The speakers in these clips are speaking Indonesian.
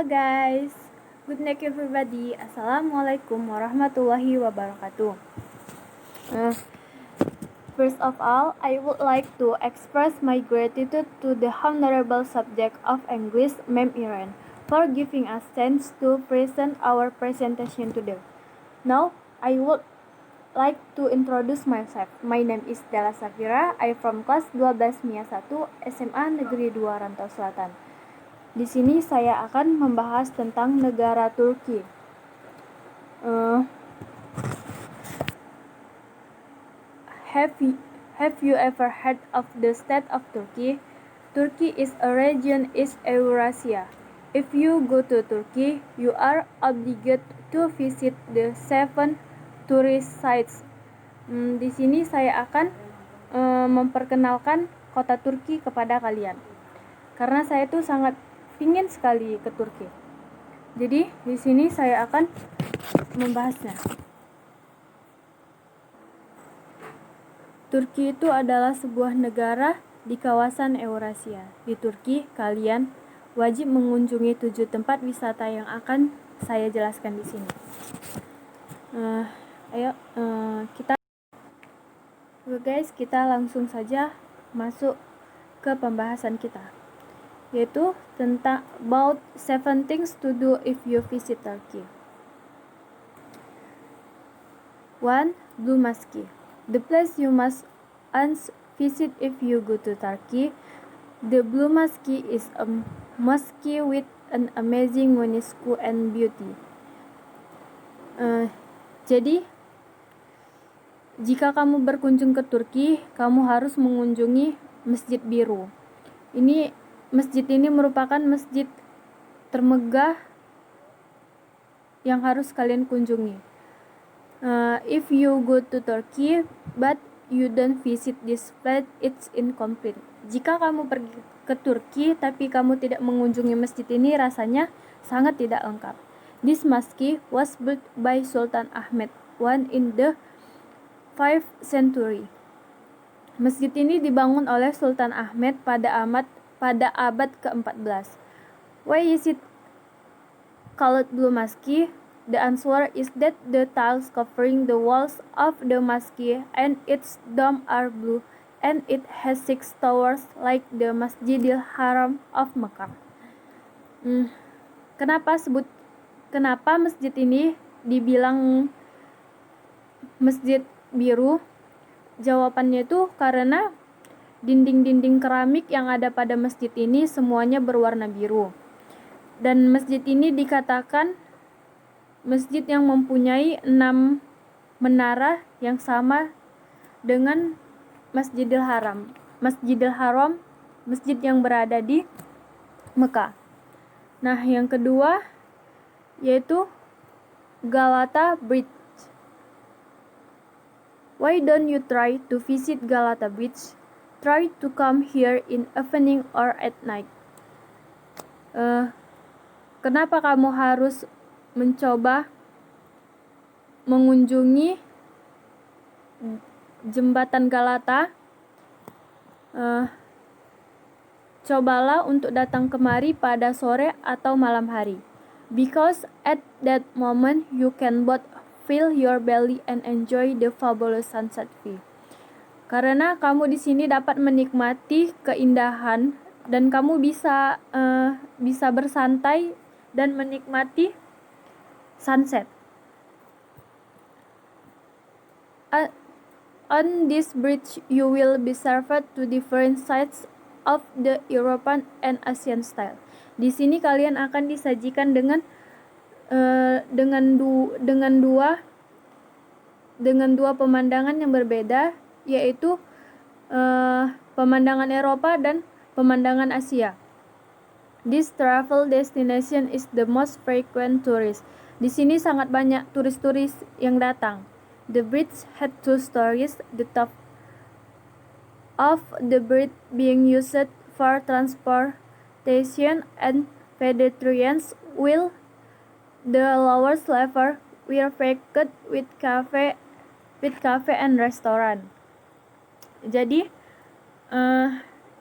Halo guys, good night everybody. Assalamualaikum warahmatullahi wabarakatuh. First of all, I would like to express my gratitude to the honorable subject of English, Ma'am Iren, for giving us chance to present our presentation today. Now, I would like to introduce myself. My name is Della Safira. I from kelas 12 MIA 1 SMA Negeri 2 Rantau Selatan. Di sini saya akan membahas tentang negara Turki. Have you ever heard of the state of Turkey? Turkey is a region in Eurasia. If you go to Turkey, you are obligated to visit the 7 tourist sites. Di sini saya akan memperkenalkan kota Turki kepada kalian. Karena saya tuh sangat ingin sekali ke Turki. Jadi di sini saya akan membahasnya. Turki itu adalah sebuah negara di kawasan Eurasia. Di Turki, kalian wajib mengunjungi 7 tempat wisata yang akan saya jelaskan di sini. Kita langsung saja masuk ke pembahasan kita, yaitu tentang about 7 things to do if you visit Turkey. 1. Blue Mosque. The place you must visit if you go to Turkey. The Blue Mosque is a mosque with an amazing UNESCO and beauty. Jadi, jika kamu berkunjung ke Turki, kamu harus mengunjungi Masjid Biru. Masjid ini merupakan masjid termegah yang harus kalian kunjungi. If you go to Turkey but you don't visit this place, it's incomplete. Jika kamu pergi ke Turki tapi kamu tidak mengunjungi masjid ini, rasanya sangat tidak lengkap. This mosque was built by Sultan Ahmed I in the 5th century. Masjid ini dibangun oleh Sultan Ahmed pada abad ke-14. Why is it called Blue Mosque? The answer is that the tiles covering the walls of the mosque and its dome are blue, and it has 6 towers like the Masjidil Haram of Mecca. Kenapa masjid ini dibilang Masjid Biru? Jawabannya itu karena dinding-dinding keramik yang ada pada masjid ini semuanya berwarna biru. Dan masjid ini dikatakan masjid yang mempunyai 6 menara yang sama dengan Masjidil Haram. Masjidil Haram, masjid yang berada di Mekah. Nah, yang kedua yaitu Galata Bridge. Why don't you try to visit Galata Bridge? Try to come here in evening or at night. Kenapa kamu harus mencoba mengunjungi jembatan Galata? Cobalah untuk datang kemari pada sore atau malam hari. Because at that moment you can both fill your belly and enjoy the fabulous sunset view. Karena kamu di sini dapat menikmati keindahan dan kamu bisa bersantai dan menikmati sunset. On this bridge, you will be served to different sides of the European and Asian style. Di sini kalian akan disajikan dengan dua pemandangan yang berbeda, yaitu pemandangan Eropa dan pemandangan Asia. This travel destination is the most frequent tourist. Di sini sangat banyak turis-turis yang datang. The bridge had 2 stories. The top of the bridge being used for transportation and pedestrians, while the lower level were packed with cafe and restaurant. Jadi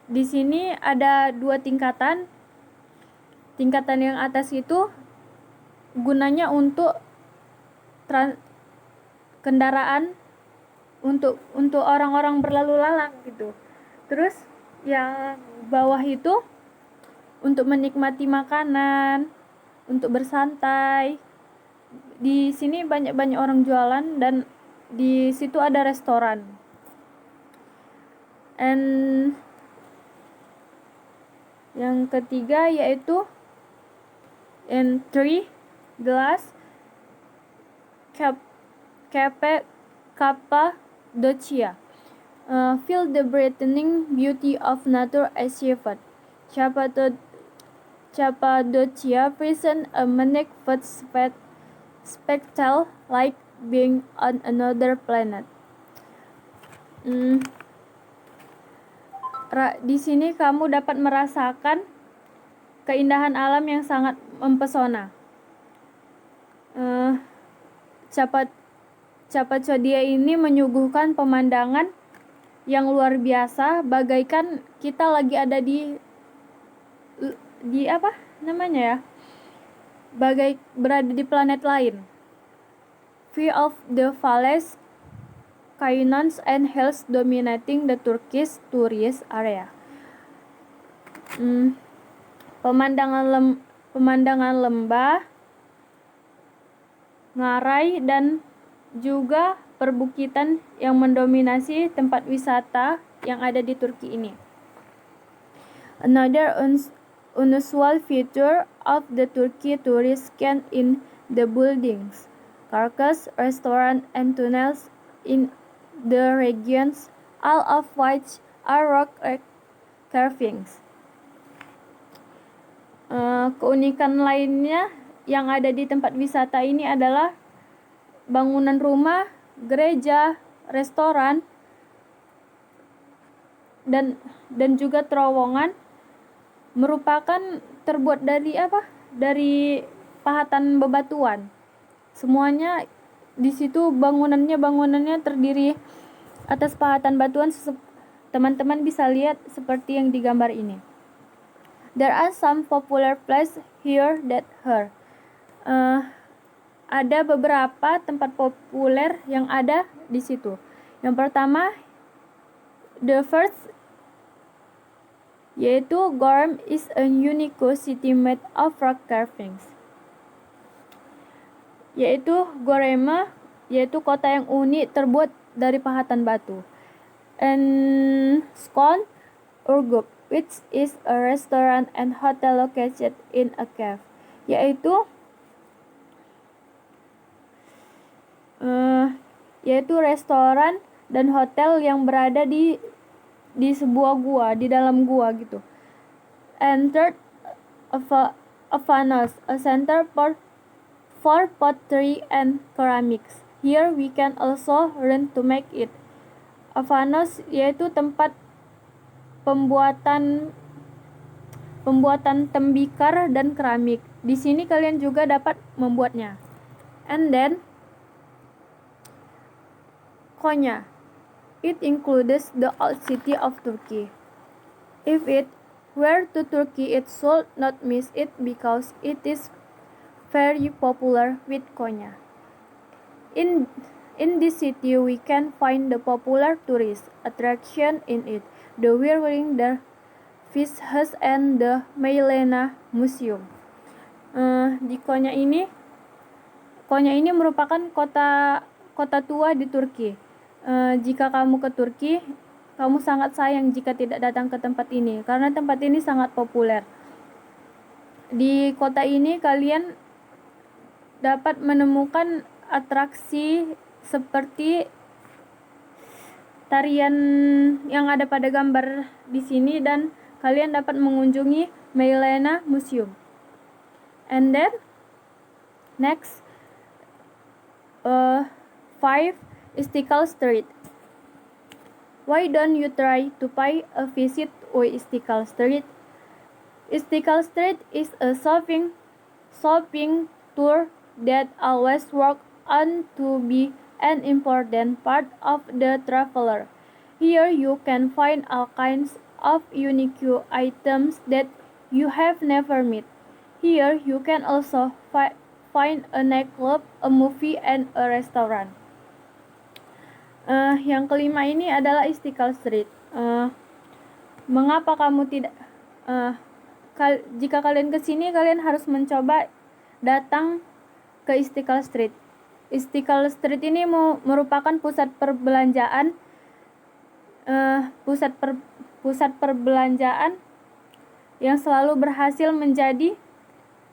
di sini ada 2 tingkatan. tingkatan yang atas itu gunanya untuk kendaraan untuk orang-orang berlalu lalang gitu. Terus yang bawah itu untuk menikmati makanan, untuk bersantai. Di sini banyak orang jualan dan di situ ada restoran. And yang ketiga yaitu entry glass Cappadocia. Feel the breathtaking beauty of nature achieved. Cappadocia presents a magnificent spectacle like being on another planet. Di sini kamu dapat merasakan keindahan alam yang sangat mempesona. Cappadocia ini menyuguhkan pemandangan yang luar biasa, bagaikan kita lagi ada di apa namanya ya? Berada di planet lain. View of the valleys, canyons and hills dominating the Turkish tourist area. Pemandangan lembah, ngarai dan juga perbukitan yang mendominasi tempat wisata yang ada di Turki ini. Another unusual feature of the Turkey tourist camp in the buildings, carcass, restaurant and tunnels in the regions, all of which are rock carvings. Keunikan lainnya yang ada di tempat wisata ini adalah bangunan rumah, gereja, restoran, dan juga terowongan merupakan terbuat dari apa? Dari pahatan bebatuan. Semuanya di situ bangunannya terdiri atas pahatan batuan. Teman-teman bisa lihat seperti yang digambar ini. There are some popular places here that are. Ada beberapa tempat populer yang ada di situ. Yang pertama, the first yaitu Gorem is a unique city made of rock carvings. Yaitu Goreme, yaitu kota yang unik terbuat dari pahatan batu. And Skon Urgup, which is a restaurant and hotel located in a cave, yaitu restoran dan hotel yang berada di sebuah gua, di dalam gua gitu. And third, Avanos, a center for pottery and ceramics. Here we can also learn to make it. Avanos yaitu tempat pembuatan tembikar dan keramik. Di sini kalian juga dapat membuatnya. And then Konya. It includes the old city of Turkey. If it were to Turkey, it should not miss it because it is very popular with Konya. In this city, we can find the popular tourist attraction in it, the Whirling the Fish House and the Mailena Museum. Di Konya ini merupakan kota tua di Turki. Jika kamu ke Turki, kamu sangat sayang jika tidak datang ke tempat ini karena tempat ini sangat populer. Di kota ini kalian dapat menemukan atraksi seperti tarian yang ada pada gambar di sini dan kalian dapat mengunjungi Mailena Museum. And then next 5 Istiqlal Street. Why don't you try to pay a visit to Istiqlal Street? Istiqlal Street is a shopping tour that always works on to be an important part of the traveler. Here you can find all kinds of unique items that you have never met. Here you can also find a nightclub, a movie, and a restaurant. Yang kelima ini adalah Istiqlal Street. Mengapa kamu tidak jika kalian kesini, kalian harus mencoba datang ke Istiqlal Street. Istiqlal Street ini merupakan pusat perbelanjaan pusat perbelanjaan yang selalu berhasil menjadi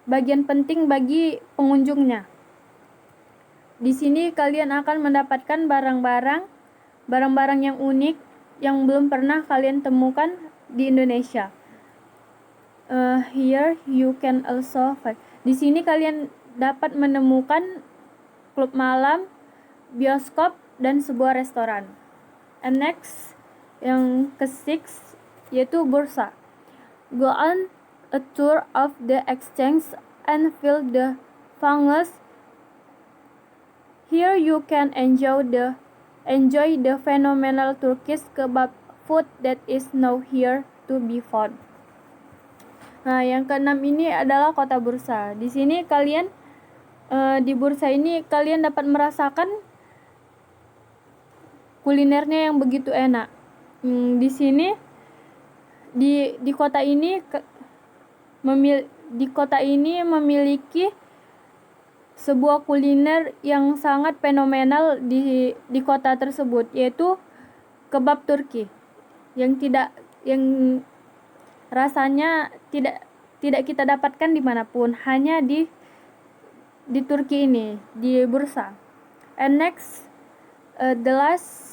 bagian penting bagi pengunjungnya. Di sini kalian akan mendapatkan barang-barang yang unik yang belum pernah kalian temukan di Indonesia. Here you can also find. Di sini kalian dapat menemukan klub malam, bioskop, dan sebuah restoran. And next, yang ke-6 yaitu bursa. Go on a tour of the exchange and feel the fungus. Here you can enjoy the phenomenal Turkish kebab food that is now here to be found. Nah, yang keenam ini adalah kota Bursa. Di sini kalian di Bursa ini kalian dapat merasakan kulinernya yang begitu enak. Di sini di kota ini memiliki sebuah kuliner yang sangat fenomenal di kota tersebut, yaitu kebab Turki yang rasanya tidak kita dapatkan dimanapun, hanya di Turki ini, di Bursa. And next, the last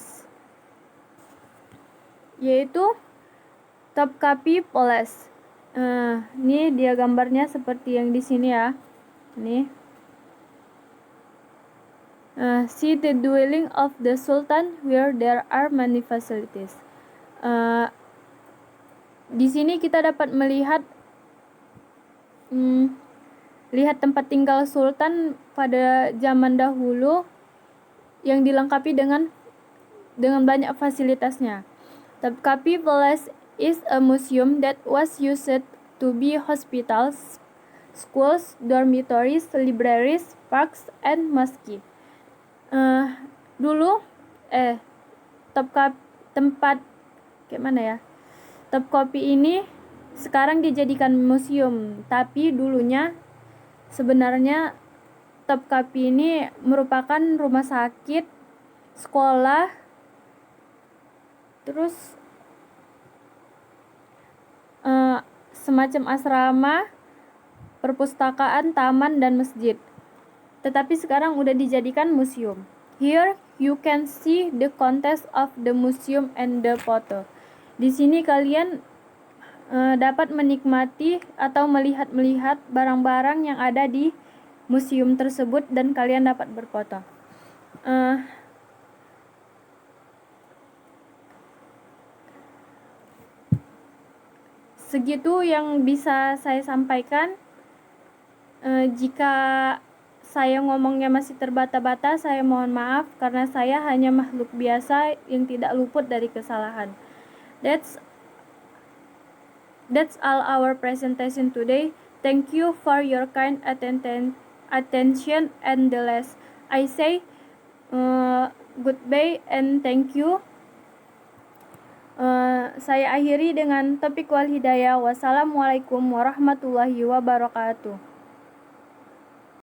yaitu Topkapi Palace. Ini dia gambarnya seperti yang di sini ya. Ini. See the dwelling of the Sultan where there are many facilities. Di sini kita dapat melihat tempat tinggal Sultan pada zaman dahulu yang dilengkapi dengan banyak fasilitasnya. Topkapi Palace is a museum that was used to be hospitals, schools, dormitories, libraries, parks, and mosques. Topkapi ini sekarang dijadikan museum, tapi dulunya sebenarnya Topkapi ini merupakan rumah sakit, sekolah, terus semacam asrama, perpustakaan, taman, dan masjid. Tetapi sekarang udah dijadikan museum. Here you can see the contents of the museum and the photo. Di sini kalian dapat menikmati atau melihat barang-barang yang ada di museum tersebut dan kalian dapat berfoto. Segitu yang bisa saya sampaikan. Jika saya ngomongnya masih terbata-bata, saya mohon maaf karena saya hanya makhluk biasa yang tidak luput dari kesalahan. That's all our presentation today. Thank you for your kind attention, and the last I say goodbye and thank you. Saya akhiri dengan topik wal hidayah. Wassalamualaikum warahmatullahi wabarakatuh.